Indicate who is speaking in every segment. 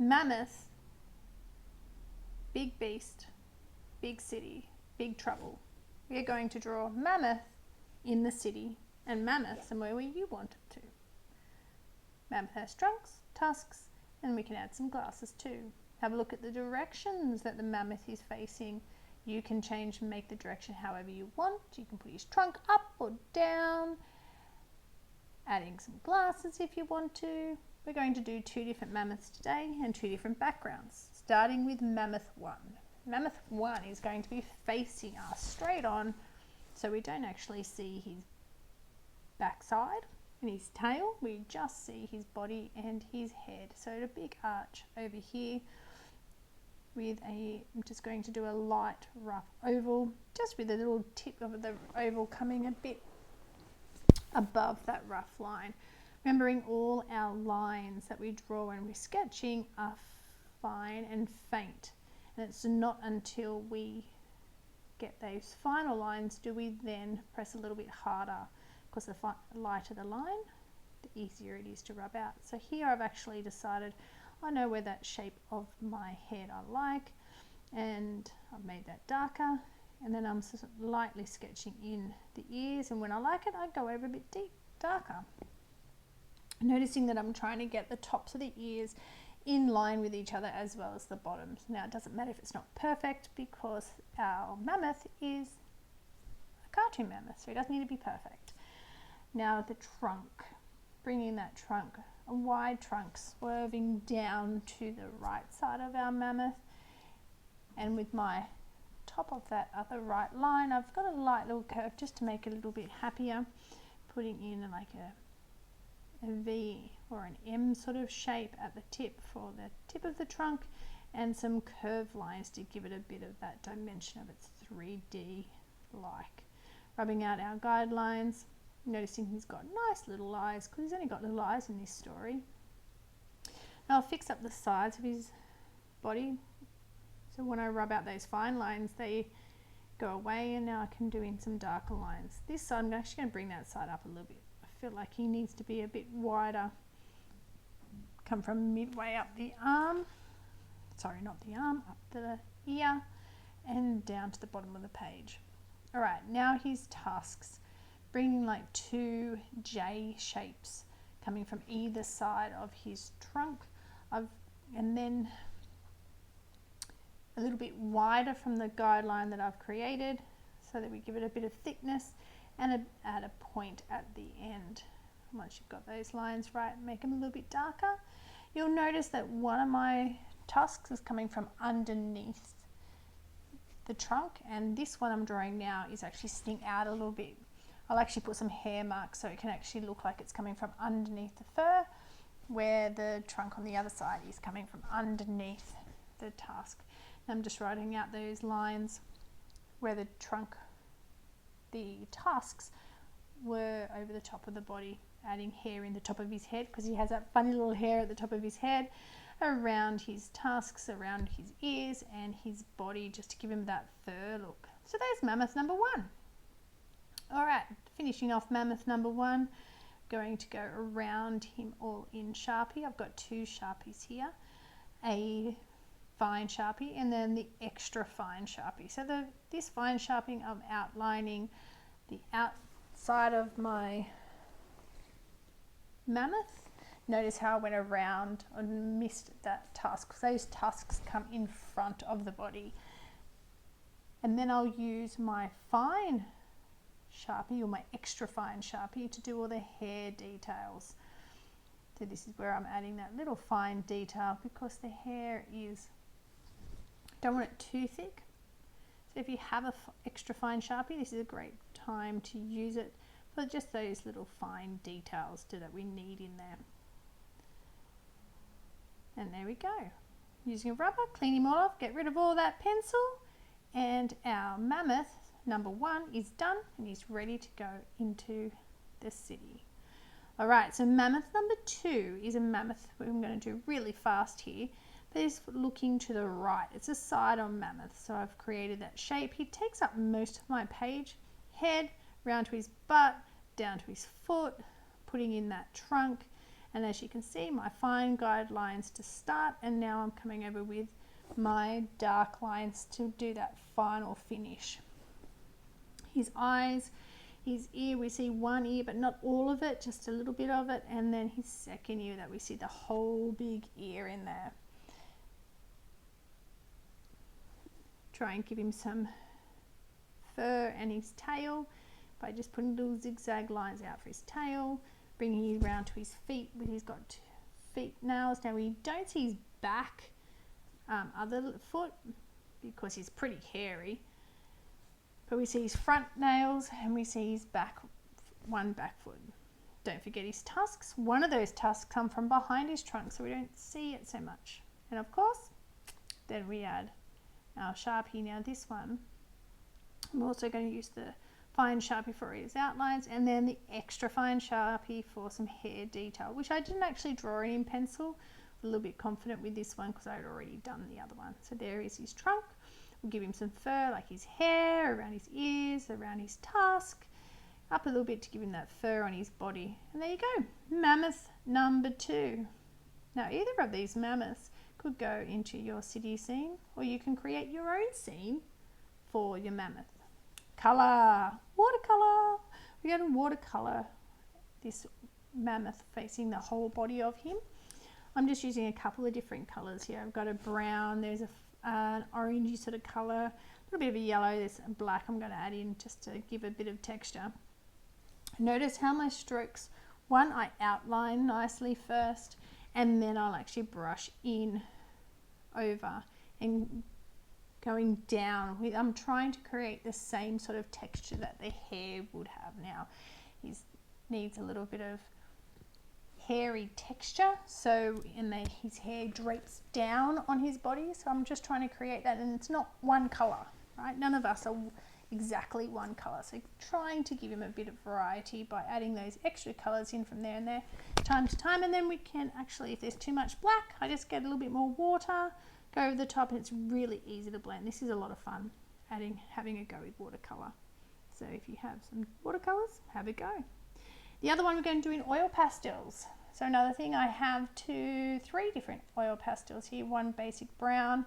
Speaker 1: Mammoth, big beast, big city, big trouble. We are going to draw Mammoth in the city and Mammoth somewhere where you want it to. Mammoth has trunks, tusks, and we can add some glasses too. Have a look at the directions that the mammoth is facing. You can change and make the direction however you want. You can put his trunk up or down, adding some glasses if you want to. We're going to do 2 different mammoths today and 2 different backgrounds, starting with Mammoth 1. Mammoth 1 is going to be facing us straight on, so we don't actually see his backside and his tail. We just see his body and his head. So a big arch over here with I'm just going to do a light rough oval, just with a little tip of the oval coming a bit above that rough line. Remembering all our lines that we draw when we're sketching are fine and faint, and it's not until we get those final lines do we then press a little bit harder, because the lighter the line, the easier it is to rub out. So here I've actually decided I know where that shape of my head I like, and I've made that darker, and then I'm sort of lightly sketching in the ears, and when I like it I go over a bit darker. Noticing that I'm trying to get the tops of the ears in line with each other as well as the bottoms. Now it doesn't matter if it's not perfect, because our mammoth is a cartoon mammoth, so it doesn't need to be perfect. Now the trunk, bringing that trunk, a wide trunk swerving down to the right side of our mammoth, and with my top of that other right line I've got a light little curve just to make it a little bit happier, putting in like a V or an M sort of shape at the tip for the tip of the trunk, and some curved lines to give it a bit of that dimension of its 3D like. Rubbing out our guidelines, noticing he's got nice little eyes, because he's only got little eyes in this story. Now I'll fix up the sides of his body, so when I rub out those fine lines they go away, and now I can do in some darker lines. This side I'm actually going to bring that side up a little bit. I feel like he needs to be a bit wider, come from midway up the arm, sorry not the arm, up the ear and down to the bottom of the page. Alright, now his tusks, bringing like 2 J shapes coming from either side of his trunk, and then a little bit wider from the guideline that I've created, so that we give it a bit of thickness, and add a point at the end. Once you've got those lines right, make them a little bit darker. You'll notice that one of my tusks is coming from underneath the trunk, and this one I'm drawing now is actually sitting out a little bit. I'll actually put some hair marks so it can actually look like it's coming from underneath the fur, where the trunk on the other side is coming from underneath the tusk. And I'm just writing out those lines where the tusks were over the top of the body, adding hair in the top of his head, because he has that funny little hair at the top of his head, around his tusks, around his ears and his body, just to give him that fur look. So there's mammoth number 1. Alright, finishing off mammoth number 1, going to go around him all in Sharpie. I've got 2 Sharpies here, a fine Sharpie and then the extra fine Sharpie. So this fine Sharpie I'm outlining the outside of my mammoth. Notice how I went around and missed that tusk, because those tusks come in front of the body. And then I'll use my fine Sharpie, or my extra fine Sharpie, to do all the hair details. So this is where I'm adding that little fine detail, because the hair is, don't want it too thick. So if you have an extra fine Sharpie, this is a great time to use it for just those little fine details that we need in there. And there we go. Using a rubber, clean him all off, get rid of all that pencil, and our mammoth number 1 is done and he's ready to go into the city. Alright, so mammoth number 2 is a mammoth I'm going to do really fast here, but it's looking to the right. It's a side-on mammoth, so I've created that shape. He takes up most of my page, head, round to his butt, down to his foot, putting in that trunk, And as you can see, my fine guidelines to start, and now I'm coming over with my dark lines to do that final finish. His eyes, his ear, we see one ear but not all of it, just a little bit of it, and then his second ear that we see the whole big ear in there. Try and give him some fur and his tail by just putting little zigzag lines out for his tail, bringing it around to his feet. He's got feet nails. Now we don't see his back other foot because he's pretty hairy, but we see his front nails and we see his one back foot. Don't forget his tusks. One of those tusks come from behind his trunk, so we don't see it so much. And of course, then we add our Sharpie. Now this one, I'm also going to use the fine Sharpie for his outlines, and then the extra fine Sharpie for some hair detail, which I didn't actually draw in pencil. A little bit confident with this one because I had already done the other one. So there is his trunk. We'll give him some fur like his hair, around his ears, around his tusk, up a little bit to give him that fur on his body. And there you go, mammoth number 2. Now either of these mammoths could go into your city scene, or you can create your own scene for your mammoth. Colour, watercolour. We're going to watercolour this mammoth facing the whole body of him. I'm just using a couple of different colours here. I've got a brown, there's an orangey sort of colour, a little bit of a yellow, there's a black I'm going to add in just to give a bit of texture. Notice how my strokes, one I outline nicely first, and then I'll actually brush in over and going down. I'm trying to create the same sort of texture that the hair would have. Now he needs a little bit of hairy texture, so his hair drapes down on his body, so I'm just trying to create that, and it's not one color, right? None of us are exactly one color, so trying to give him a bit of variety by adding those extra colors in from there and there time to time. And then we can actually, if there's too much black, I just get a little bit more water, go over the top, and it's really easy to blend. This is a lot of fun having a go with watercolor. So if you have some watercolors, have a go. The other one we're going to do in oil pastels. So another thing, I have 3 different oil pastels here, one basic brown,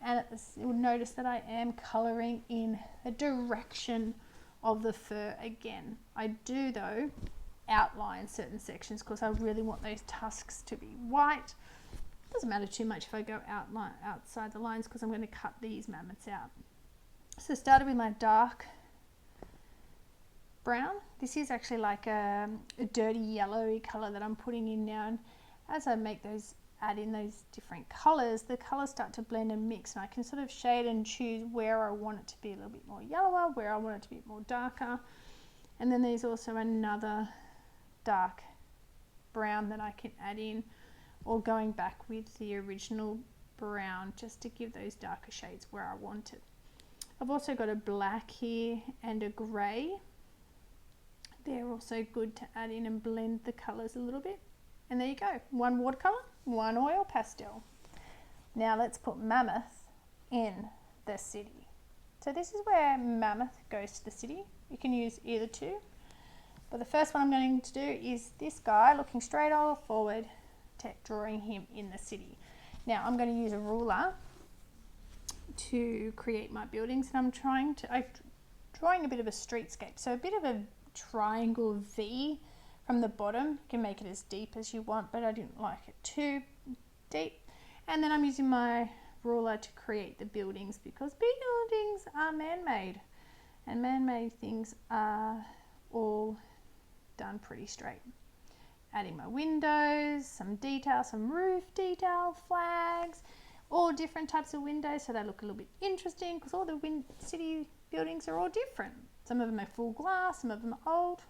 Speaker 1: and you'll notice that I am colouring in the direction of the fur again. I do though outline certain sections because I really want those tusks to be white. Doesn't matter too much if I go outside the lines because I'm going to cut these mammoths out. So started with my dark brown. This is actually like a dirty yellowy color that I'm putting in now, and as I add in those different colors, the colors start to blend and mix, and I can sort of shade and choose where I want it to be a little bit more yellower, where I want it to be more darker. And then there's also another dark brown that I can add in, or going back with the original brown just to give those darker shades where I want it. I've also got a black here and a grey. They're also good to add in and blend the colours a little bit. And there you go, one watercolour, one oil pastel. Now let's put Mammoth in the city. So this is where Mammoth goes to the city. You can use either two. But the first one I'm going to do is this guy looking straight forward, drawing him in the city. Now I'm going to use a ruler to create my buildings, and I'm drawing a bit of a streetscape. So a bit of a triangle V from the bottom. You can make it as deep as you want, but I didn't like it too deep. And then I'm using my ruler to create the buildings, because buildings are man-made, and man-made things are all done pretty straight. Adding my windows, some detail, some roof detail, flags, all different types of windows so they look a little bit interesting, because all the city buildings are all different. Some of them are full glass, some of them are old.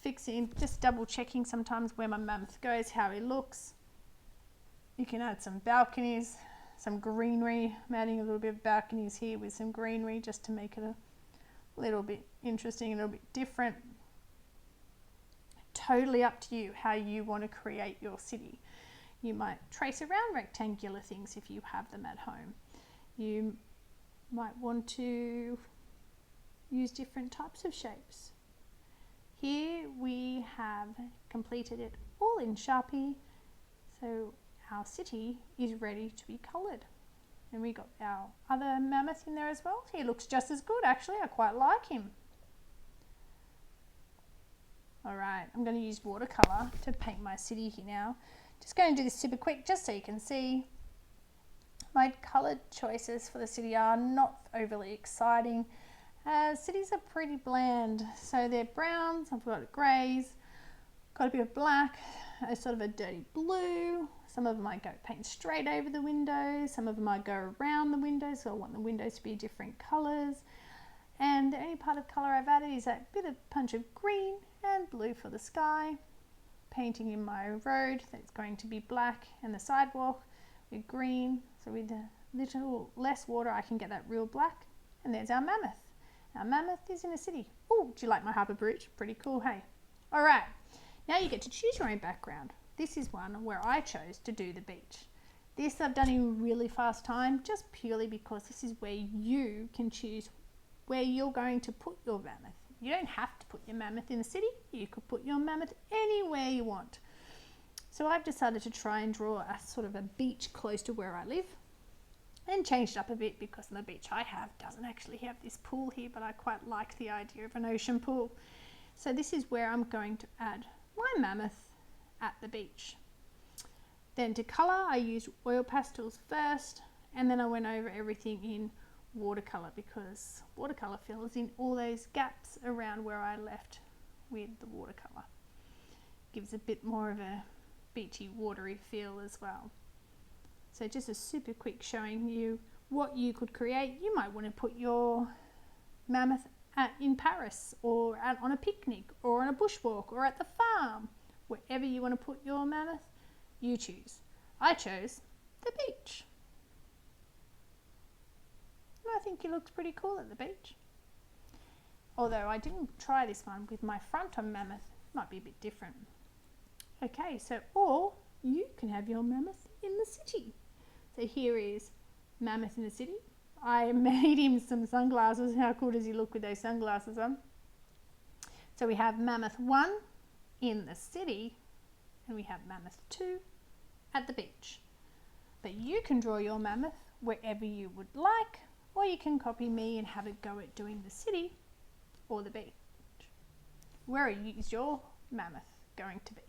Speaker 1: Fixing, just double checking sometimes where my Mammoth goes, how he looks. You can add some balconies, some greenery. I'm adding a little bit of balconies here with some greenery just to make it a little bit interesting, a little bit different. Totally up to you how you want to create your city. You might trace around rectangular things if you have them at home. You might want to use different types of shapes. Here we have completed it all in Sharpie. So our city is ready to be coloured. And we got our other mammoth in there as well. He looks just as good actually, I quite like him. Alright, I'm going to use watercolour to paint my city here now. Just going to do this super quick just so you can see. My coloured choices for the city are not overly exciting. Cities are pretty bland, so they're browns, I've got greys, got a bit of black, a sort of a dirty blue. Some of them I go paint straight over the windows, some of them I go around the windows, so I want the windows to be different colours. And the only part of colour I've added is that bit of punch of green and blue for the sky. Painting in my road, that's going to be black, and the sidewalk with green. So with a little less water I can get that real black. And there's our mammoth. Our mammoth is in a city. Oh, do you like my harbour bridge? Pretty cool, hey? Alright, now you get to choose your own background. This is one where I chose to do the beach. This I've done in really fast time, just purely because this is where you can choose where you're going to put your mammoth. You don't have to put your mammoth in the city. You could put your mammoth anywhere you want. So I've decided to try and draw a sort of a beach close to where I live, and changed up a bit because the beach I have doesn't actually have this pool here, but I quite like the idea of an ocean pool. So this is where I'm going to add my mammoth at the beach. Then to colour, I used oil pastels first, and then I went over everything in watercolour because watercolour fills in all those gaps around where I left with the watercolour. Gives a bit more of a beachy, watery feel as well. So just a super quick showing you what you could create. You might want to put your mammoth in Paris, or out on a picnic, or on a bushwalk, or at the farm. Wherever you want to put your mammoth, you choose. I chose the beach. And I think he looks pretty cool at the beach. Although I didn't try this one with my front on mammoth. Might be a bit different. Okay, so or you can have your mammoth in the city. So here is mammoth in the city. I made him some sunglasses. How cool does he look with those sunglasses on? So we have mammoth 1 in the city, and we have mammoth 2 at the beach. But you can draw your mammoth wherever you would like, or you can copy me and have it go at doing the city or the beach. Where is your mammoth going to be?